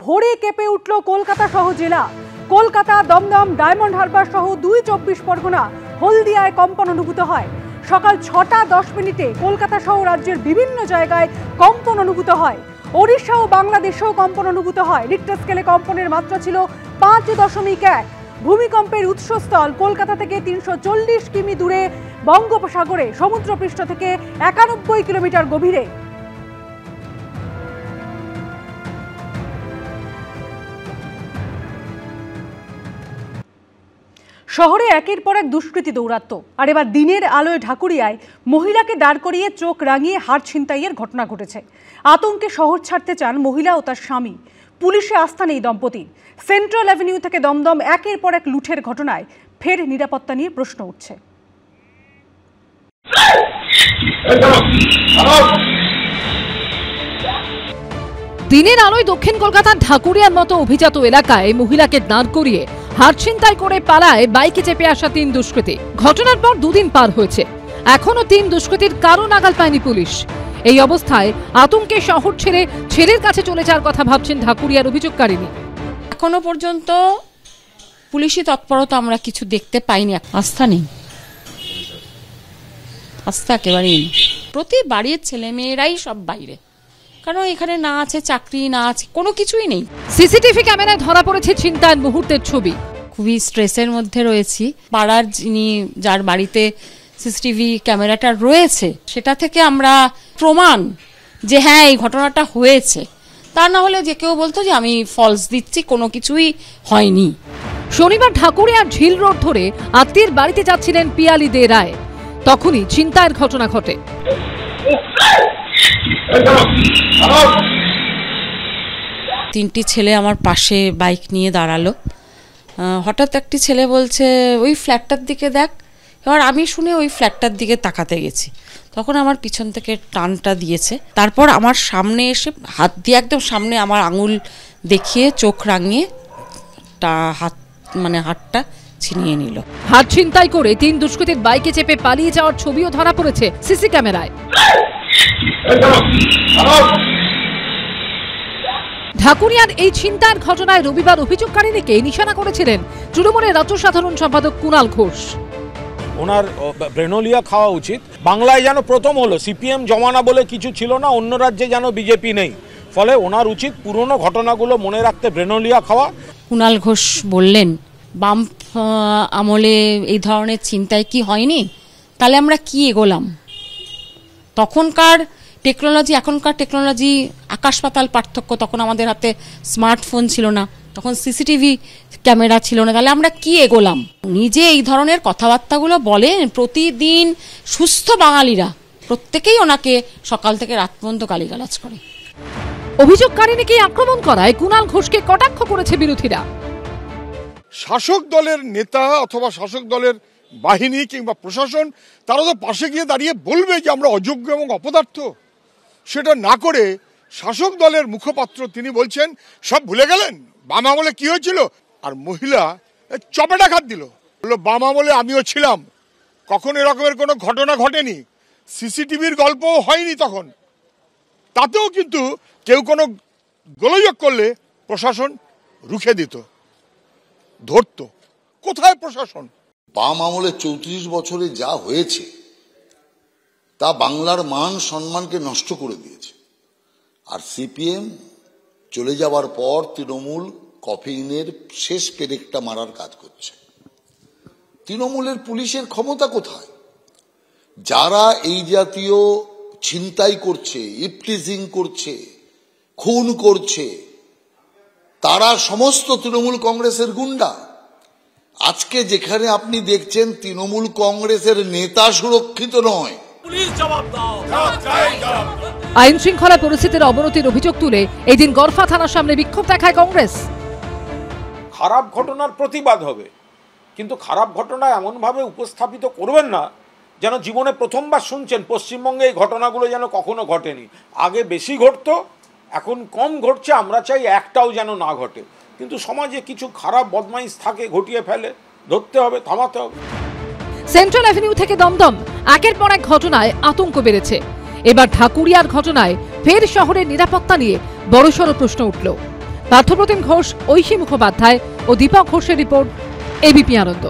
ভোরে কেঁপে উঠল কলকাতা সহ জেলা। কলকাতা, দমদম, ডায়মন্ড হারবার সহ 2 24 পরগনা, হলদিয়ায় কম্পন অনুভূত হয়। সকাল 6টা 10 মিনিটে কলকাতা সহ রাজ্যের বিভিন্ন জায়গায় কম্পন অনুভূত হয়। ওড়িশা ও বাংলাদেশেও কম্পন অনুভূত হয়। রিক্টার স্কেলে কম্পনের মাত্রা ছিল 5.1। ভূমিকম্পের উৎসস্থল কলকাতা থেকে 340 কিমি দূরে বঙ্গোপসাগরে, সমুদ্রপৃষ্ঠ থেকে 91 কিলোমিটার গভীরে। শহরে একের পর এক দুষ্কৃতী দৌরাত্ম। আর এবার দিনের আলোয় ঢাকুরিয়ায় মহিলাকে দাঁড় করিয়ে চোখ রাঙিয়ে হার ছিনতাইয়ের ঘটনা ঘটেছে। আতঙ্কে শহর ছাড়তে চান মহিলা ও তার স্বামী। পুলিশে আস্থা নেই দম্পতির। সেন্ট্রাল অ্যাভিনিউ থেকে দমদম একের পর এক লুঠের ঘটনায় ফের নিরাপত্তা নিয়ে প্রশ্ন উঠছে। দিনের আলোয় দক্ষিণ কলকাতার ঢাকুরিয়ার মতো অভিজাত এলাকায় মহিলাকে দাঁড় করিয়ে হার ছিনতাই করে পালায় বাইকে চেপে আসা 3 দুষ্কৃতী। ঘটনার পর 2 দিন পার হয়েছে, এখনো 3 দুষ্কৃতীর কারো নাগাল পায়নি পুলিশ। এই অবস্থায় আতঙ্কে শহর ছেড়ে ছেলের কাছে চলে যাওয়ার কথা ভাবছেন ঢাকুরিয়ার অভিযোগকারিনী। এখনো পর্যন্ত পুলিশি তৎপরতা আমরা কিছু দেখতে পাইনি। আস্থা নেই, আস্থা একেবারেই নেই। প্রতি বাড়ির ছেলে মেয়েরাই সব বাইরে, কারণ এখানে না আছে চাকরি, না আছে কোনো কিছুই নেই। সিসিটিভি ক্যামেরায় ধরা পড়েছে ছিনতাইয়ের মুহূর্তের ছবি। খুবই স্ট্রেসের মধ্যে রয়েছি। পাড়ার যার বাড়িতে সিসিটিভি ক্যামেরাটা রয়েছে সেটা থেকে আমরা প্রমাণ যে হ্যাঁ এই ঘটনাটা হয়েছে, তা না হলে যে কেউ বলতো যে আমি ফলস দিচ্ছি, কোনো কিছুই হয়নি। শনিবার ঢাকুরিয়ার ঝিল রোড ধরে আত্মীয়ের বাড়িতে যাচ্ছিলেন পিয়ালি দে রায়, তখনই ছিনতাইয়ের ঘটনা ঘটে। 3টি ছেলে আমার পাশে বাইক নিয়ে দাঁড়ালো। হঠাৎ একটি ছেলে বলছে ওই ফ্ল্যাটটার দিকে দেখ। এবার আমি শুনে ওই ফ্ল্যাটটার দিকে তাকাতে গেছি, তখন আমার পিছন থেকে টানটা দিয়েছে। তারপর আমার সামনে এসে হাত দিয়ে একদম সামনে আমার আঙুল দেখিয়ে চোখ রাঙিয়ে হাতটা ছিনিয়ে নিল। হাত ছিনতাই করে 3 দুষ্কৃতীর বাইকে চেপে পালিয়ে যাওয়ার ছবিও ধরা পড়েছে সিসি ক্যামেরায়। ঢাকুরিয়ার এই ছিনতাইয়ের ঘটনায় রবিবার অভিযোগকারিনীকে নিশানা করেছিলেন তৃণমূলের রাজ্য সাধারণ সম্পাদক কুণাল ঘোষ। ওনার ব্রেনোলিয়া খাওয়া উচিত। বাংলায় যেন প্রথম হলো, সিপিএম জমানা বলে কিছু ছিল না, অন্য রাজ্যে যেন বিজেপি নেই, ফলে ওনার উচিত পুরনো ঘটনাগুলো মনে রাখতে ব্রেনোলিয়া খাওয়া। কুণাল ঘোষ বললেন বাম আমলে এই ধরনের ছিনতাই কি হয়নি, তাহলে আমরা কি এগোলাম? তখনকার টেকনোলজি এখনকার টেকনোলজি আকাশ পাতাল পার্থক্য। তখন আমাদের হাতে স্মার্টফোন ছিল না, তখন সিসিটিভি ক্যামেরা ছিল না, তাহলে আমরা কি এগোলাম? নিজে এই ধরনের কথাবার্তাগুলো বলেন প্রতিদিন। সুস্থ বাঙালিরা প্রত্যেকেই ওনাকে সকাল থেকে রাত পর্যন্ত গালিগালাজ করে। অভিযোগকারিনীকে আক্রমণ করায় কুণাল ঘোষকে কটাক্ষ করেছে বিরোধীরা। শাসক দলের নেতা অথবা শাসক দলের বাহিনী কিংবা প্রশাসন তারা তো পাশে গিয়ে দাঁড়িয়ে বলবে যে আমরা অযোগ্য এবং অপদার্থ। সেটা না করে শাসক দলের মুখপাত্র তিনি বলছেন সব ভুলে গেলেন, বাম আমলে কি হয়েছিল। আর মহিলা চপেটাঘাত দিল, বললো বাম আমলে আমিও ছিলাম, কখন এরকমের কোনো ঘটনা ঘটেনি, সিসিটিভির গল্পও হয়নি তখন। তাতেও কিন্তু কেউ কোনো গোলযোগ করলে প্রশাসন রুখে দিত, ধরত। কোথায় প্রশাসন? বাম আমলে 34 বছরে যা হয়েছে তা বাংলার মান সম্মানকে নষ্ট করে দিয়েছে। আর সিপিএম চলে যাওয়ার পর তৃণমূল কফিনের শেষ পেরেকটা মারার কাজ করছে। তৃণমূলের পুলিশের ক্ষমতা কোথায়? যারা এই জাতীয় ছিনতাই করছে, ইপটিজিং করছে, খুন করছে, তারা সমস্ত তৃণমূল কংগ্রেসের গুন্ডা। আজকে যেখানে আপনি দেখছেন তৃণমূল কংগ্রেসের নেতা সুরক্ষিত নয়, আইন শৃঙ্খলা পরিস্থিতির অবনতির অভিযোগ তুলে এদিন গড়ফা থানার সামনে বিক্ষোভ দেখায় কংগ্রেস। খারাপ ঘটনার প্রতিবাদ হবে, কিন্তু খারাপ ঘটনা এমনভাবে উপস্থাপিত করবেন না যেন জীবনে প্রথমবার শুনছেন। পশ্চিমবঙ্গে এই ঘটনাগুলো যেন কখনো ঘটেনি। আগে বেশি ঘটতো, এখন কম ঘটছে। আমরা চাই একটাও যেন না ঘটে, কিন্তু সমাজে কিছু খারাপ বদমাইশ থাকে, ঘটিয়ে ফেলে, ধরতে হবে, থামাতে হবে। সেন্ট্রাল অ্যাভিনিউ থেকে দমদম একের পর এক ঘটনায় আতঙ্ক বেড়েছে। এবার ঢাকুরিয়ার ঘটনায় ফের শহরের নিরাপত্তা নিয়ে বড়সড় প্রশ্ন উঠল। পার্থপ্রতিম ঘোষ, ঐশী মুখোপাধ্যায় ও দীপক ঘোষের রিপোর্ট, এবিপি আনন্দ।